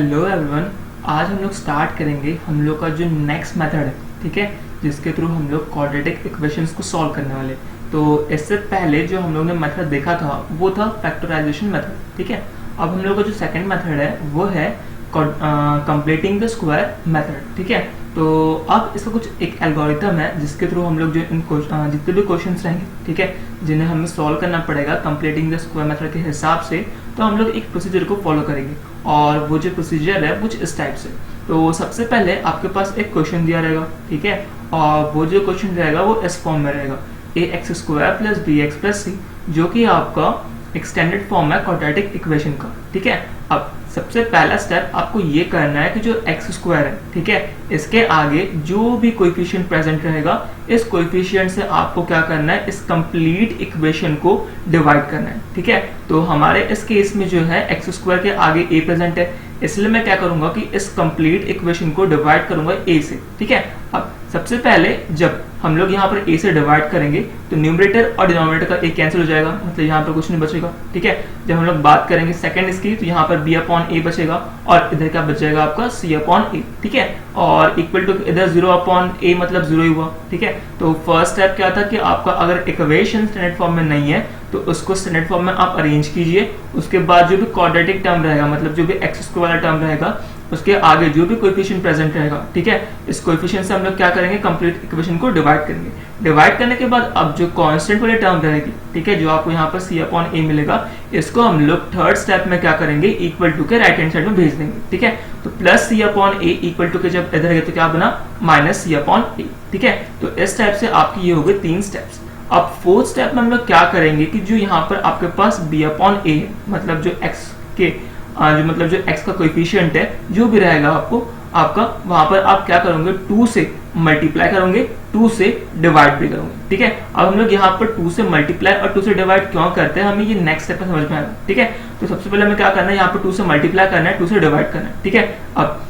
Hello everyone. आज हम लोग स्टार्ट करेंगे हम लोग का जो नेक्स्ट मेथड है, ठीक है, जिसके थ्रू हम लोग क्वाड्रेटिक इक्वेशंस को सॉल्व करने वाले। तो इससे पहले जो हम लोग ने मेथड देखा था वो था फैक्टराइजेशन मेथड, ठीक है। अब हम लोग का जो सेकंड मेथड है वो है कंप्लीटिंग द स्क्वायर मेथड, ठीक है। तो अब इसका कुछ एक एल्गोरिथम है जिसके थ्रू हम लोग जो जितने भी क्वेश्चंस रहेंगे, ठीक है, जिन्हें हमें सॉल्व करना पड़ेगा कंप्लीटिंग द स्क्वायर मेथड के हिसाब से, तो हम लोग एक प्रोसीजर को फॉलो करेंगे। और वो जो प्रोसीजर है कुछ इस टाइप से। तो सबसे पहले आपके पास एक क्वेश्चन दिया रहेगा, ठीक है, और वो जो क्वेश्चन रहेगा वो इस फॉर्म में रहेगा ax² plus bx plus c, जो कि आपका एक्सटेंडेड फॉर्म है क्वाड्रेटिक इक्वेशन का, ठीक है। अब सबसे पहला स्टेप आपको ये करना है कि जो x² है, ठीक है, इसके आगे जो भी कोएफिशिएंट प्रेजेंट रहेगा, इस कोएफिशिएंट से आपको क्या करना है, इस कंप्लीट इक्वेशन को डिवाइड करना है, ठीक है। तो हमारे इस केस में जो है x² के आगे a प्रेजेंट है, इसलिए मैं क्या करूंगा कि इस कंप्लीट इक्वेशन को डिवाइड करूंगा a से, ठीक है। अब सबसे पहले जब हम लोग यहाँ पर a से डिवाइड करेंगे तो न्यूमरेटर और डिनोमिनेटर का a कैंसिल हो जाएगा, मतलब यहाँ पर कुछ नहीं बचेगा, ठीक है। जब हम लोग बात करेंगे सेकंड इसकी, तो यहाँ पर b/a बचेगा और इधर क्या बचेगा आपका c/a, ठीक है। और इक्वल टू इधर 0/a मतलब 0 ही हुआ, ठीक है। तो फर्स्ट स्टेप क्या था कि आपका अगर इक्वेशन स्टैंडर्ड फॉर्म में नहीं है तो उसको स्टैंडर्ड फॉर्म में आप अरेंज कीजिए। उसके बाद जो भी क्वाड्रेटिक टर्म रहेगा, मतलब जो भी x² वाला टर्म रहेगा, उसके आगे जो भी कोएफिशिएंट प्रेजेंट रहेगा, ठीक है, इस कोएफिशिएंट से हम लोग क्या करेंगे, कंप्लीट इक्वेशन को डिवाइड करेंगे। डिवाइड करने के बाद अब जो कांस्टेंट वाली टर्म रहेगी, ठीक है, जो आपको यहाँ पर c/a मिलेगा, इसको हम लोग थर्ड स्टेप में क्या करेंगे, इक्वल टू के राइट हैंड साइड में भेज देंगे, ठीक है। तो प्लस c/a इक्वल टू के जब इधर गए तो क्या बना, माइनस c/a, ठीक है। तो इस टाइप से आपकी ये हो गई 3 स्टेप्स। अब फोर्थ स्टेप में हम लोग क्या करेंगे कि जो यहाँ पर आपके पास b/a है, मतलब जो x के मतलब जो x का कोएफिशिएंट है, जो भी रहेगा आपका वहां पर आप क्या करोगे, 2 से मल्टीप्लाई करोगे, 2 से डिवाइड भी करोगे, ठीक है। अब हम लोग यहाँ पर 2 से मल्टीप्लाई और 2 से डिवाइड क्यों करते हैं, हमें ये नेक्स्ट स्टेप में समझ में आएगा, ठीक है। तो सबसे पहले हमें क्या करना है, यहाँ पर 2 से मल्टीप्लाई करना है, 2 से डिवाइड करना है, ठीक है। अब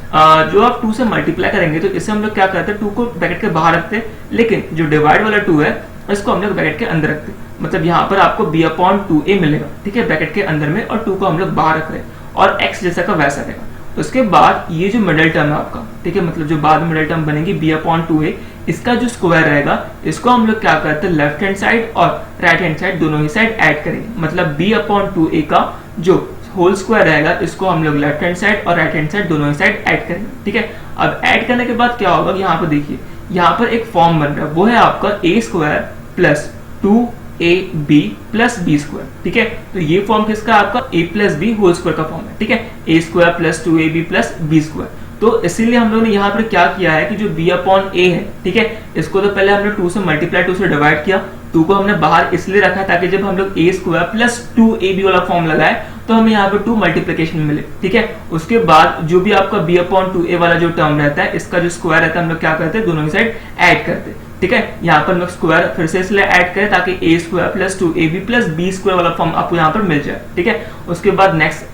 जो आप 2 से मल्टीप्लाई करेंगे तो इससे हम लोग क्या करते हैं, 2 को ब्रैकेट के बाहर रखते हैं, लेकिन जो डिवाइड वाला 2 है इसको हम लोग ब्रैकेट के अंदर रखते हैं। मतलब यहाँ पर आपको b/2a मिलेगा, ठीक है, ब्रैकेट के अंदर में, और 2 को हम लोग बाहर रख रहे हैं और x जैसा का वैसा रहेगा। उसके बाद ये जो मिडिल टर्म है आपका, ठीक है, मतलब जो बाद में मिडिल टर्म बनेगी b/2a, इसका जो स्क्वायर रहेगा, इसको हम लोग क्या करते हैं, लेफ्ट हैंड साइड और राइट हैंड साइड दोनों ही साइड ऐड करेंगे। मतलब b/2a का जो होल स्क्वायर रहेगा, इसको हम लोग लेफ्ट हैंड साइड और राइट हैंड साइड दोनों ही साइड ऐड करेंगे, ठीक है। अब ऐड करने के बाद क्या होगा, यहाँ पर देखिए, यहाँ पर एक फॉर्म बन रहा है, वो है आपका a² plus 2ab plus b², ठीक है। तो ये फॉर्म किसका, आपका a plus b whole square का फॉर्म है, ठीक है, a² plus 2ab plus b²। तो इसीलिए हम लोग ने यहाँ पर क्या किया है कि जो b/a है, ठीक है, इसको तो पहले हमने 2 से मल्टीप्लाई 2 से डिवाइड किया, 2 को हमने बाहर इसलिए रखा ताकि जब हम लोग a² प्लस 2ab वाला फॉर्म लगाए तो हमें यहाँ पर 2 मल्टीप्लिकेशन मिले, ठीक है। उसके बाद जो भी आपका b/2a वाला जो टर्म रहता है, इसका जो स्क्वायर रहता है, हम लोग क्या करते हैं, दोनों ही साइड ऐड करते हैं, ठीक है। यहाँ पर हम लोग स्क्वायर फिर से इसलिए ऐड करें ताकि a² plus 2ab plus b² वाला फॉर्म आपको यहाँ पर मिल जाए, ठीक है। उसके बाद नेक्स्ट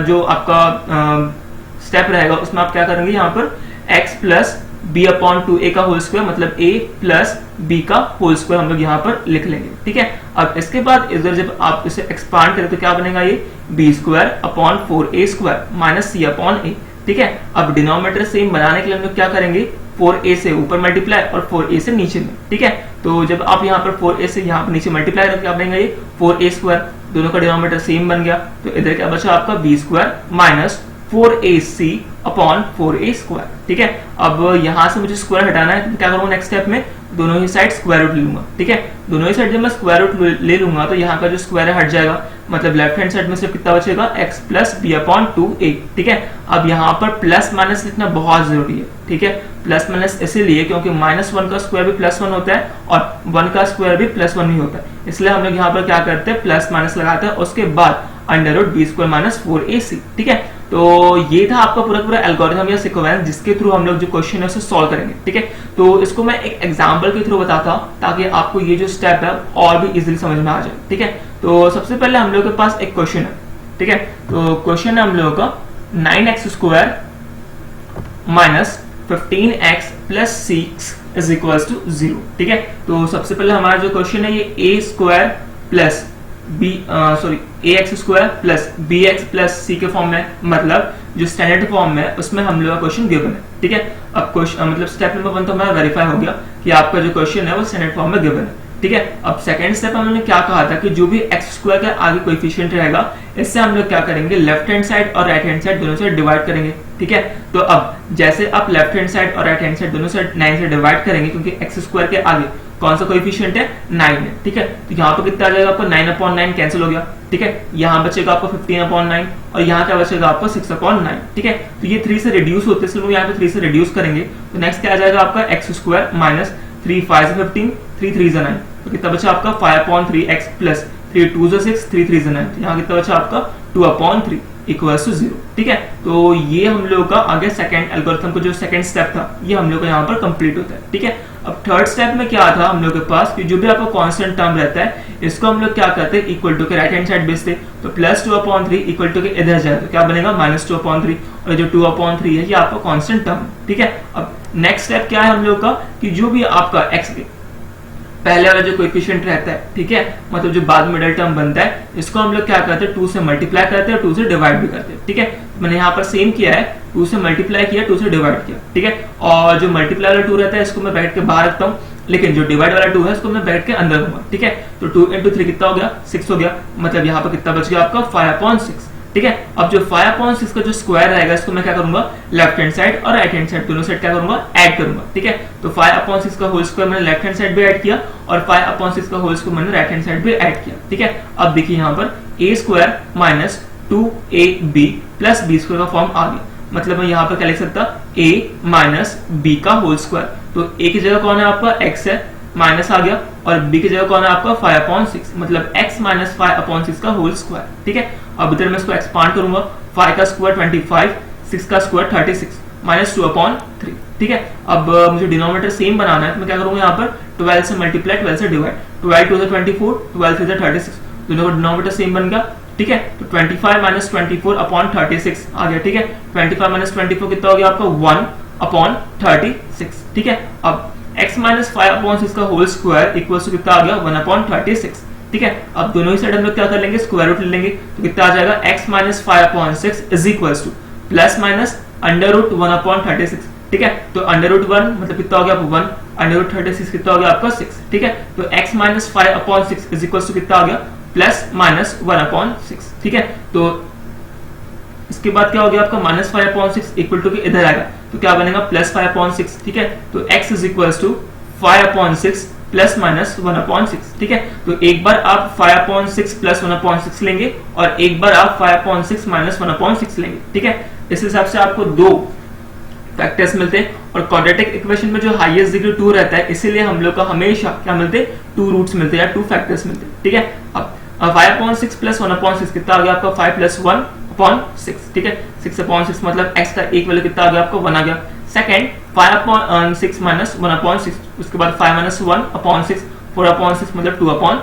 जो आपका स्टेप रहेगा, उसमें आप क्या करेंगे, यहाँ पर x प्लस b/2a का होल स्क्वायर, मतलब a प्लस b का होल स्क्वायर हम लोग यहाँ पर लिख लेंगे, ठीक है। अब इसके बाद इधर जब आप इसे एक्सपांड करें तो क्या बनेगा, ये b²/4a² माइनस c/a, ठीक है। अब डिनोमिनेटर सेम बनाने के लिए हम लोग क्या करेंगे, 4a से ऊपर मल्टीप्लाई और 4a से नीचे में, ठीक है। तो जब आप यहाँ पर 4a से यहाँ पर नीचे मल्टीप्लाई करके क्या बनेगा, ये 4a², दोनों का डिनोमिनेटर सेम बन गया। तो इधर क्या बचा आपका b² माइनस 4ac/4a², ठीक है। अब यहाँ से मुझे स्क्वायर हटाना है, तो क्या करूंगा नेक्स्ट स्टेप में, दोनों ही साइड स्क्वायर रूट ले लूंगा, ठीक है। दोनों ही साइड जब मैं स्क्वायर रूट ले लूंगा तो यहाँ का जो स्क्वायर हट जाएगा, मतलब लेफ्ट हैंड साइड में सिर्फ कितना बचेगा, x प्लस b/2a, ठीक है। अब यहाँ पर प्लस माइनस लिखना बहुत जरूरी है, ठीक है। प्लस माइनस इसीलिए क्योंकि -1 का स्क्वायर भी +1 होता है और 1 का स्क्वायर भी +1 ही होता है, इसलिए हम लोग यहाँ पर क्या करते हैं, प्लस माइनस लगाते हैं, उसके बाद √b² माइनस 4ac, ठीक है। तो ये था आपका पूरा एल्गोरिथम या सीक्वेंस जिसके थ्रू हम लोग जो क्वेश्चन है उसे सॉल्व करेंगे, ठीक है। तो इसको मैं एक एग्जांपल के थ्रू बताता हूं ताकि आपको ये जो स्टेप है और भी इजीली समझ में आ जाए, ठीक है। तो सबसे पहले हम लोग के पास एक क्वेश्चन है, ठीक है। तो क्वेश्चन है हम लोगों का 9x² minus 15x plus 6 is equal to 0, ठीक है। तो सबसे पहले हमारा जो क्वेश्चन है ये a² plus ax² plus bx plus c के फॉर्म में, मतलब जो स्टैंडर्ड फॉर्म में है उसमें हम लोग का क्वेश्चन गिवन है, ठीक है। अब क्वेश्चन मतलब स्टेप नंबर 1 तो हमारा वेरीफाई हो गया कि आपका जो क्वेश्चन है वो स्टैंडर्ड फॉर्म में गिवन है, ठीक है। अब सेकंड स्टेप हमने क्या कहा था कि जो भी एक्स स्क्वायर का आगे कोएफिशिएंट रहेगा इससे हम लोग क्या करेंगे, लेफ्ट हैंड साइड और राइट हैंड साइड दोनों से डिवाइड करेंगे, ठीक है। तो अब जैसे आप लेफ्ट हैंड साइड और राइट हैंड साइड दोनों से 9 से डिवाइड करेंगे, क्योंकि एक्स स्क्वायर के आगे कौन सा कोएफिशिएंट है, 9 है, ठीक है। तो यहाँ पर कितना आ जाएगा आपका 9/9 कैंसिल हो गया, ठीक है। यहाँ बचेगा आपको 15/9 और यहाँ क्या बचेगा आपको 6/9, ठीक है। तो ये 3 से रिड्यूस होते हैं, इसलिए यहाँ पे 3 से रिड्यूस करेंगे। तो नेक्स्ट क्या आ जाएगा आपका एक्स स्क्वायर माइनस 3 5 से 15 3 3 9, तो कितना बचा आपका 5/3x प्लस 3 2 6 3 3 9, तो यहाँ कितना बचा आपका 2/3 इक्वल्स टू 0, ठीक है। तो ये हम लोग का आगे सेकंड एल्गोरिथम का जो सेकंड स्टेप था ये हम लोग का यहाँ पर कंप्लीट होता है, ठीक है। अब थर्ड स्टेप में क्या था हम लोग के पास कि जो भी आपका कांस्टेंट टर्म रहता है इसको हम लोग क्या करते हैं, इक्वल टू के राइट हैंड साइड भेजते, तो प्लस 2/3 इक्वल टू के इधर जाए तो क्या बनेगा -2/3, और जो 2/3 है ये आपका कांस्टेंट टर्म, ठीक है। अब नेक्स्ट स्टेप क्या है हम लोग का कि जो भी आपका x पहले वाला जो कोएफिशिएंट रहता है, ठीक है, मतलब जो बाद में मिडिल टर्म बनता है इसको हम लोग क्या करते हैं 2 से मल्टीप्लाई करते हैं और 2 से डिवाइड भी करते हैं, ठीक है। मैंने यहाँ पर सेम किया है, 2 से मल्टीप्लाई किया 2 से डिवाइड किया, ठीक है। और जो मल्टीप्लाई वाला 2 रहता है इसको मैं ब्रैकेट के बाहर रखता हूँ, लेकिन जो डिवाइड वाला 2 है उसको मैं ब्रैकेट के अंदर रखूंगा, ठीक है। तो 2 × 3 कितना हो गया 6 हो गया, मतलब यहाँ पर कितना बच गया आपका 5/6, ठीक है। अब जो 5/6 का जो स्क्वायर रहेगा इसको मैं क्या करूंगा, लेफ्ट हैंड साइड और राइट हैंड साइड दोनों साइड क्या करूंगा, ऐड करूंगा, ठीक है। तो 5/6 का होल स्क्वायर मैंने लेफ्ट हैंड साइड भी ऐड किया और 5/6 का होल स्क्वायर मैंने राइट हैंड साइड भी ऐड किया, ठीक है। अब देखिए यहाँ पर a² minus 2ab plus b² का फॉर्म आ गया, मतलब मैं यहाँ पर क्या लिख सकता a माइनस b का होल स्क्वायर, तो a की जगह कौन है आपका x है, माइनस आ गया, और b की जगह कौन है आपका 5/6, मतलब x माइनस 5/6 का होल स्क्वायर, ठीक है। अब इधर मैं इसको एक्सपांड करूंगा, 5 का स्क्वायर 25, 6 का स्क्वायर 36 माइनस 2/3, ठीक है। अब मुझे डिनोमिनेटर सेम बनाना है तो मैं क्या करूंगा, यहाँ पर 12 से मल्टीप्लाई 12 से डिवाइड, 12 2 से 24, 12 3 से 36, दोनों का डिनोमिनेटर सेम बन गया, ठीक है। तो 25 माइनस 24/36 आ गया, ठीक है। 25 माइनस 24 कितना हो गया आपका 1/36, ठीक है। अब x माइनस 5/6 का होल स्क्वायर इक्वल्स टू कितना आ गया 1/36, ठीक है। अब दोनों ही साइड हम लोग क्या कर लेंगे, स्क्वायर रूट ले लेंगे, तो कितना आ जाएगा x minus 5/6 is equals to plus minus √1/36, ठीक है। तो √1 मतलब कितना हो गया 1, √36 कितना हो गया आपका 6, ठीक है। तो x minus 5/6 is equals to कितना आ गया प्लस माइनस 1/6, ठीक है। तो इसके बाद क्या हो गया आपका -5/6 इक्वल टू के इधर आएगा तो क्या बनेगा +5/6, ठीक है। तो x is equals to 5/6 plus minus 1/6, ठीक है। तो एक बार आप 5/6 प्लस 1/6 लेंगे और एक बार आप 5/6 माइनस 1/6 लेंगे, ठीक है। इस हिसाब से आपको दो फैक्टर्स मिलते हैं, और क्वाड्रेटिक इक्वेशन में जो हाईएस्ट डिग्री 2 रहता है इसीलिए हम लोग का हमेशा क्या मिलते हैं 2 रूट्स मिलते हैं या 2 फैक्टर्स मिलते हैं, ठीक है। अब 5/6 प्लस 1/6 कितना आ गया आपका 5 प्लस 1/6, ठीक है। 6/6 मतलब x का एक वैल्यू कितना आ गया आपको 1 आ गया। सेकंड 5/6 माइनस 1/6, उसके बाद 5 माइनस 1/6, 4/6 मतलब 2/3,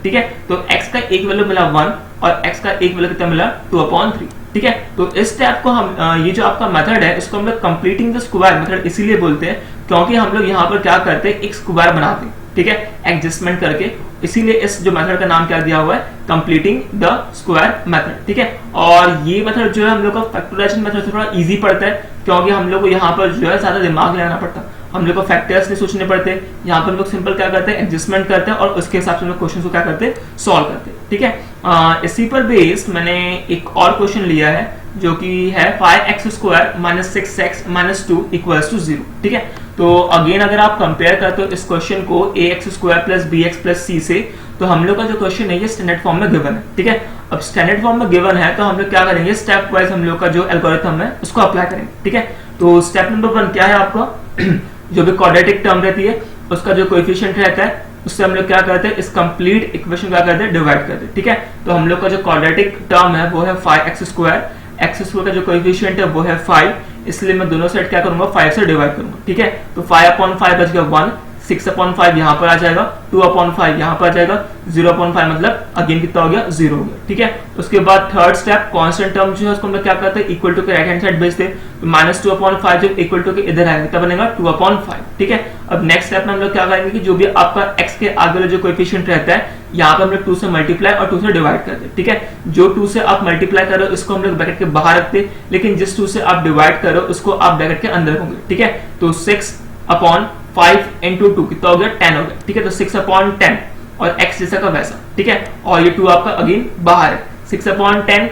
ठीक है। तो x का एक वैल्यू मिला 1 और x का एक वैल्यू कितना मिला 2/3, ठीक है। तो इस स्टेप को हम ये जो आपका मेथड है इसको हम लोग कंप्लीटिंग द स्क्वायर मेथड इसीलिए बोलते हैं क्योंकि हम लोग यहाँ पर क्या करते हैं एक स्क्वायर बनाते हैं, ठीक है, एडजस्टमेंट करके, इसीलिए इस जो मेथड का नाम क्या दिया हुआ है कंप्लीटिंग द स्क्वायर मेथड, ठीक है। और ये मेथड जो है हम लोग का फैक्टराइजेशन मेथड थोड़ा इजी पड़ता है क्योंकि हम लोग को यहाँ पर जो है ज्यादा दिमाग लगाना पड़ता है, हम लोग को फैक्टर्स नहीं सोचने पड़ते, यहाँ पर लोग सिंपल क्या करते हैं एडजस्टमेंट करते हैं और उसके हिसाब से हम लोग क्वेश्चन को क्या करते हैं सॉल्व करते हैं, ठीक है। इसी पर बेस्ड मैंने एक और क्वेश्चन लिया है जो कि है 5x² minus 6x minus 2 equals to 0, ठीक है। तो अगेन अगर आप कंपेयर करते हो इस क्वेश्चन को ax² plus bx plus c से, तो हम लोग का जो क्वेश्चन है ये स्टैंडर्ड फॉर्म में गिवन है, ठीक है। अब स्टैंडर्ड फॉर्म में गिवन है तो हम लोग क्या करेंगे स्टेप वाइज हम लोग का जो एल्गोरिथम है उसको अप्लाई करेंगे, ठीक है। तो स्टेप नंबर 1 क्या है आपका जो भी क्वाड्रेटिक टर्म रहती है उसका जो कोएफिशिएंट रहता है उससे हम लोग क्या करते हैं इस कंप्लीट इक्वेशन क्या करते हैं डिवाइड करते हैं, ठीक है। तो हम लोग का जो क्वाड्रेटिक टर्म है वो है 5x², x² का जो कोएफिशिएंट है वो है 5, इसलिए मैं दोनों साइड क्या करूंगा 5 से डिवाइड करूंगा, ठीक है। तो 5/5 बच गया 1, 6/5 यहाँ पर आ जाएगा, 2/5 यहाँ पर आ जाएगा, 0/5 मतलब अगेन कितना हो गया 0 हो गया, ठीक है। उसके बाद थर्ड स्टेप कांस्टेंट टर्म जो है उसको हम लोग क्या करते हैं इक्वल टू के राइट हैंड साइड भेजते हैं, तो -2/5 जब इक्वल टू के इधर आएगा तब बनेगा 2/5, ठीक है। अब नेक्स्ट स्टेप में हम लोग क्या करेंगे कि जो भी आपका x के आगे वाला जो कोएफिशिएंट रहता है यहाँ पे हम लोग 2 से मल्टीप्लाई और 2 से डिवाइड करते, ठीक है। जो 2 से आप मल्टीप्लाई कर रहे हो इसको हम लोग ब्रैकेट के बाहर रखते, लेकिन जिस 2 से आप डिवाइड कर रहे हो उसको आप ब्रैकेट के अंदर रखोगे, ठीक है। तो 6/5 इंटू 2 कितना हो गया, 10 हो गया, ठीक है। तो 6/10 और x जैसा का वैसा, ठीक है। और ये 2 आपका अगेन बाहर है। 6/10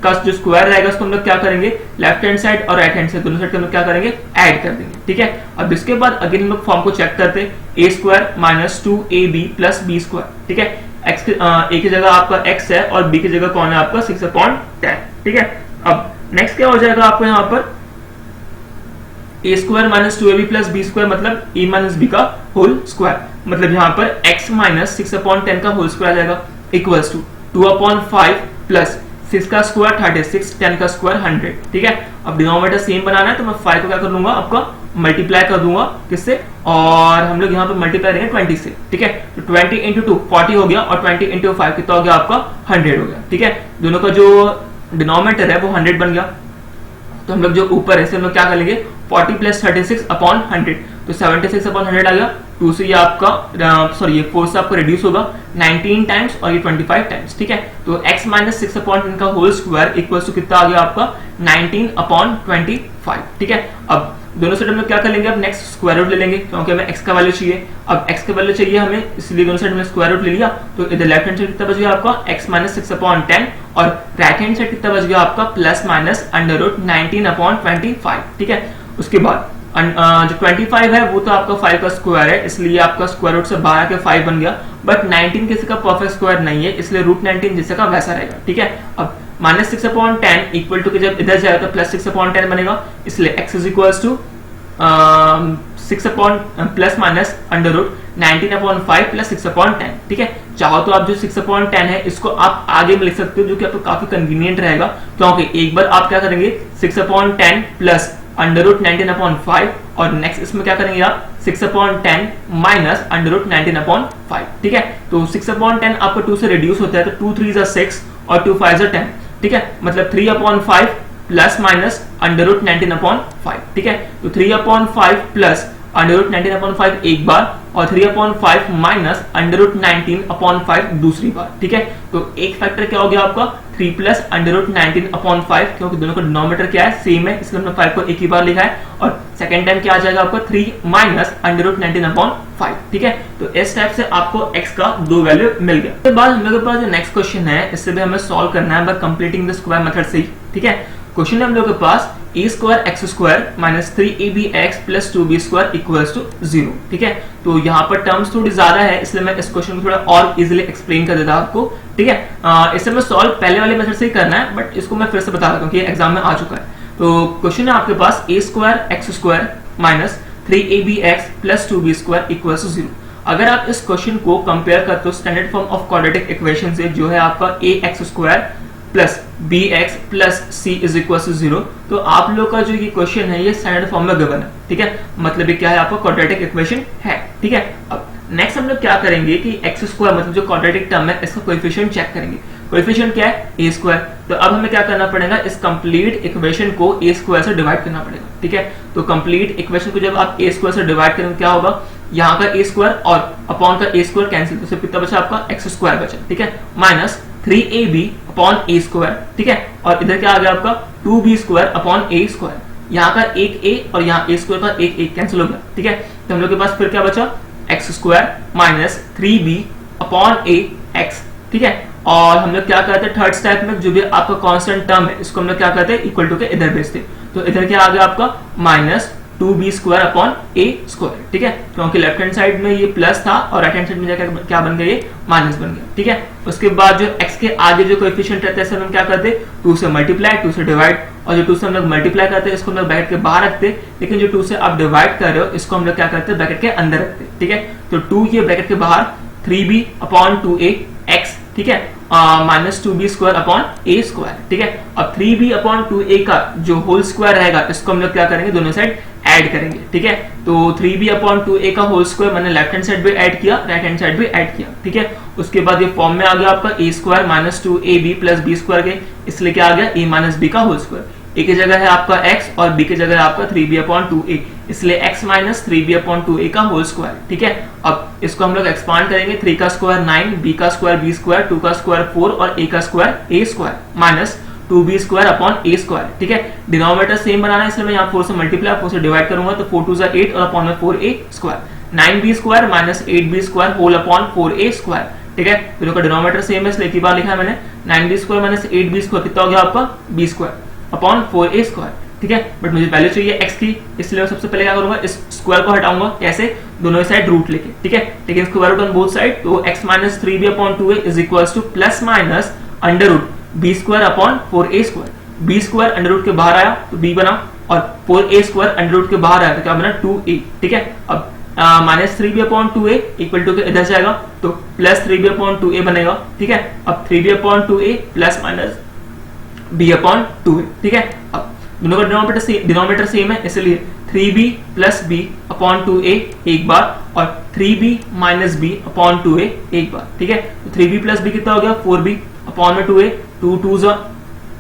का जो स्क्वायर रहेगा उसको हम लोग क्या करेंगे, लेफ्ट हैंड साइड और राइट हैंड साइड दोनों साइड हम लोग क्या करेंगे, ऐड कर देंगे, ठीक है। अब इसके बाद अगेन हम लोग फॉर्म को चेक करते हैं, a² minus 2ab plus b², ठीक है। x के a की जगह आपका x है और b की जगह कौन है आपका 6/10, ठीक है। अब नेक्स्ट क्या हो जाएगा आपको यहाँ पर a² minus 2ab plus b² मतलब a माइनस b का होल स्क्वायर, मतलब यहाँ पर x माइनस 6/10 का होल स्क्वायर आ जाएगा इक्वल्स टू 2/5 प्लस 6 का स्क्वायर 36, 10 का स्क्वायर 100, ठीक है। अब डिनोमिनेटर सेम बनाना है तो मैं 5 को क्या कर लूंगा आपका मल्टीप्लाई कर दूंगा किससे, और हम लोग यहाँ पे मल्टीप्लाई करेंगे 20 से, ठीक है। तो 20 इंटू 2 40 हो गया और 20 इंटू 5 कितना हो गया आपका 100 हो गया, ठीक है। दोनों का जो डिनोमिनेटर है वो 100 बन गया। तो हम लोग जो ऊपर है हम लोग क्या करेंगे 40 प्लस 36/100, तो 76/100 आ गया। 2 से ये आपका सॉरी ये 4 से आपका रिड्यूस होगा 19 टाइम्स और ये 25 टाइम्स, ठीक है। तो x माइनस 6/10 का होल स्क्वायर इक्वल्स टू कितना आ गया आपका 19/25, ठीक है। अब दोनों साइड हम लोग क्या कर लेंगे, अब नेक्स्ट स्क्वायर रूट ले लेंगे क्योंकि हमें x का वैल्यू चाहिए। अब x का वैल्यू चाहिए हमें, इसलिए दोनों साइड में स्क्वायर रूट ले लिया। तो इधर लेफ्ट हैंड साइड कितना बच गया आपका x माइनस 6/10 और राइट हैंड साइड कितना बच गया आपका प्लस माइनस अंडर रूट 19/25, ठीक है। उसके बाद जो 25 है वो तो आपका 5 का स्क्वायर है, इसलिए आपका स्क्वायर रूट से बाहर के 5 बन गया, बट 19 किसी का परफेक्ट स्क्वायर नहीं है, इसलिए रूट 19 जैसे का वैसा रहेगा, ठीक है। अब माइनस 6/10 इक्वल टू के जब इधर जाएगा तो प्लस 6/10 बनेगा, इसलिए x is equals to 6 plus minus under root 19/5 plus 6/10, ठीक है। चाहो तो आप जो 6/10 है इसको आप आगे में लिख सकते हो, जो कि आपको काफी कन्वीनियंट रहेगा, क्योंकि एक बार आप क्या करेंगे 6/10 प्लस अंडर रूट 19/5 और नेक्स्ट इसमें क्या करेंगे आप 6/10 माइनस अंडर रूट 19/5, ठीक है। तो 6/10 आपका 2 से रिड्यूस होता है, तो 2 3 6 और 2 5 10, ठीक है। मतलब 3/5 प्लस माइनस अंडर रूट 19/5, ठीक है। तो 3/5 प्लस अंडर रूट 19/5 एक बार और 3/5 माइनस अंडर रूट 19/5 दूसरी बार, ठीक है। तो एक फैक्टर क्या हो गया आपका 3 प्लस अंडर रूट 19/5, क्योंकि दोनों का डिनोमिनेटर क्या है सेम है, इसलिए हमने 5 को एक ही बार लिखा है। और सेकंड टाइम क्या आ जाएगा आपका 3 माइनस अंडर रूट 19/5, ठीक है। तो इस टाइप से आपको x का 2 वैल्यू मिल गया। उसके बाद हम लोग के पास जो नेक्स्ट क्वेश्चन है इससे भी हमें सॉल्व करना है by completing the square method से ही, ठीक है। क्वेश्चन है हम लोग के पास a² x² minus 3abx plus 2b² equals to 0, ठीक है। तो यहाँ पर टर्म्स थोड़ी ज्यादा है, इसलिए मैं इस क्वेश्चन को थोड़ा और इजीली एक्सप्लेन कर देता आपको, ठीक है। इसे मैं सॉल्व पहले वाले मेथड से ही करना है, बट इसको मैं फिर से बता रहा हूँ कि एग्जाम में आ चुका है। तो क्वेश्चन है आपके पास a² x² minus 3abx plus 2b² equals to 0। अगर आप इस क्वेश्चन को कंपेयर करते हो standard form of quadratic equation से, जो है आपका ax² plus bx plus c is equal to 0, तो आप लोग का जो ये क्वेश्चन है ये स्टैंडर्ड फॉर्म में गिवन है, ठीक है। मतलब ये क्या है आपका क्वाड्रेटिक इक्वेशन है, ठीक है। अब नेक्स्ट हम लोग क्या करेंगे कि x² मतलब जो क्वाड्रेटिक टर्म है इसका कोएफिशिएंट चेक करेंगे। कोएफिशिएंट क्या है a², तो अब हमें क्या करना पड़ेगा इस कंप्लीट इक्वेशन को a² से डिवाइड करना पड़ेगा, ठीक है। तो कंप्लीट इक्वेशन को जब आप a² से डिवाइड करेंगे क्या होगा, यहाँ का a² और अपॉन का a² कैंसिल, तो सिर्फ कितना बचा आपका x² बचा, ठीक है, माइनस 3ab अपॉन a², ठीक है। और इधर क्या आ गया आपका 2b² अपॉन a², यहाँ का एक a और यहाँ a² का एक a कैंसिल हो गया, ठीक है। तो हम लोग के पास फिर क्या बचा x² minus 3b upon a x, ठीक है। और हम लोग क्या करते हैं थर्ड स्टेप में जो भी आपका कांस्टेंट टर्म है इसको हम लोग क्या करते हैं इक्वल टू के इधर भेजते, तो इधर क्या आ गया आपका माइनस 2b² अपॉन a², ठीक है। क्योंकि लेफ्ट हैंड साइड में ये प्लस था और राइट हैंड साइड में जाकर क्या बन गया ये माइनस बन गया, ठीक है। उसके बाद जो x के आगे जो कोएफिशिएंट रहता है हम क्या करते हैं 2 से मल्टीप्लाई 2 से डिवाइड, और जो 2 से हम लोग मल्टीप्लाई करते हैं इसको हम लोग ब्रैकेट के बाहर रखते हैं, लेकिन जो 2 से आप डिवाइड कर रहे हो इसको हम लोग क्या करते हैं ब्रैकेट के अंदर रखते हैं, ठीक है। तो 2 ये ब्रैकेट के बाहर 3b अपॉन 2ax, ठीक है, माइनस 2b² अपॉन a², ठीक है। अब 3b अपॉन 2a का जो होल स्क्वायर रहेगा इसको हम लोग क्या करेंगे दोनों साइड ऐड करेंगे, ठीक है। तो 3b अपॉन 2a का होल स्क्वायर मैंने लेफ्ट हैंड साइड भी ऐड किया, राइट हैंड साइड भी ऐड किया, ठीक है। उसके बाद ये फॉर्म में आ गया आपका a² minus 2ab plus b² के, इसलिए क्या आ गया a माइनस b का होल स्क्वायर। ए की जगह है आपका x और b की जगह है आपका 3b/2a, इसलिए x माइनस 3b/2a का होल स्क्वायर। ठीक है, अब इसको हम लोग एक्सपांड करेंगे, 3 का स्क्वायर 9, b का स्क्वायर b स्क्वायर, 2 का स्क्वायर 4 और a का square a square minus 2b square upon a square. ठीक है, डिनोमिनेटर सेम बनाना है, इसलिए मैं यहाँ 4 से मल्टीप्लाई 4 से डिवाइड करूंगा, तो 4 2 8 और अपॉन में 4a square, 9b square minus 8b square whole upon 4a square. ठीक है, दोनों का डिनोमिनेटर सेम है इसलिए एक ही बार लिखा है मैंने, 9b square minus 8b square कितना हो गया आपका b square upon 4a square. ठीक है, बट मुझे वैल्यू चाहिए x की, इसलिए मैं सबसे पहले क्या करूंगा, इस स्क्वायर को हटाऊंगा, कैसे, दोनों साइड रूट लेके। ठीक है, taking square root on both side, तो x minus 3b/2a is equals to plus minus under root b square upon 4a square. b square under root के बाहर आया तो b बना, और 4a स्क्वायर अंडर रूट के बाहर आया तो क्या बना 2a। ठीक है, अब माइनस 3b/2a इक्वल टू के इधर जाएगा तो प्लस 3b/2a बनेगा। ठीक है, अब 3b/2a प्लस माइनस b/2a। ठीक है, अब दोनों का डिनोमिनेटर सेम है, इसलिए 3b प्लस b/2a एक बार और 3b माइनस b/2a एक बार। ठीक है, तो 3b प्लस b कितना हो गया 4b अपॉन में 2a, 2 2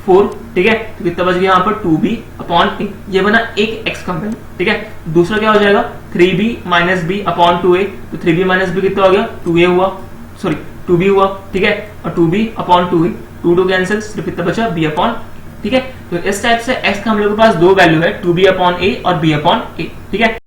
4। ठीक है, तो कितना बच गया यहाँ पर 2b/a, ये बना एक x का वैल्यू। ठीक है, दूसरा क्या हो जाएगा 3b माइनस b/2a, तो 3b माइनस b कितना हो गया 2a हुआ, सॉरी 2b हुआ। ठीक है, और 2b/2a, 2 कैंसिल, सिर्फ कितना बचा b/a। ठीक है, तो इस टाइप से x का हम लोग के पास दो वैल्यू है, 2b/a और b/a। ठीक है।